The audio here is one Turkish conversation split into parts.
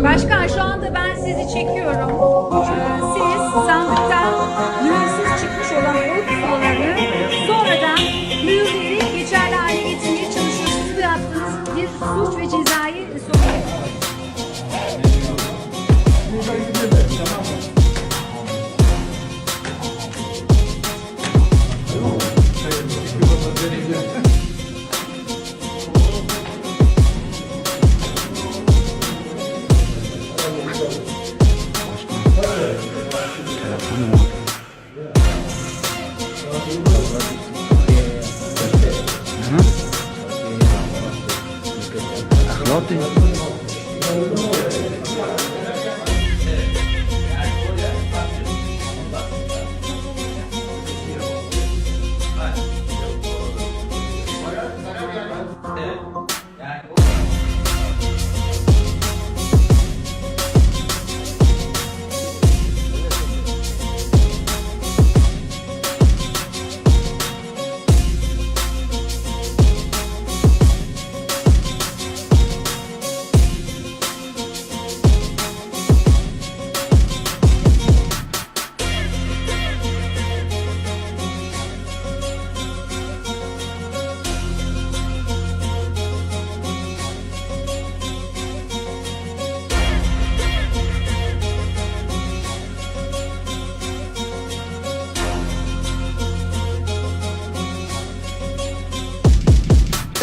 Başkan şu anda ben sizi çekiyorum. Siz sandıktan mühürsüz çıkmış olan oy pusulalarını sonradan mühürleyerek geçerli hale getirmeye çalışıyorsunuz. Bu yaptığınız bir suç ve cezai sorumluluk.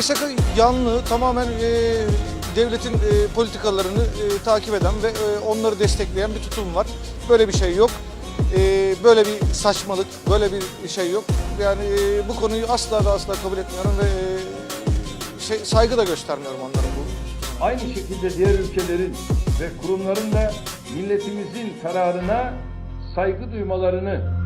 SSK yanlı tamamen devletin politikalarını takip eden ve onları destekleyen bir tutum var. Böyle bir şey yok. Böyle bir saçmalık, böyle bir şey yok. Yani bu konuyu asla ve asla kabul etmiyorum ve saygı da göstermiyorum onlara bu. Aynı şekilde diğer ülkelerin ve kurumların da milletimizin kararına saygı duymalarını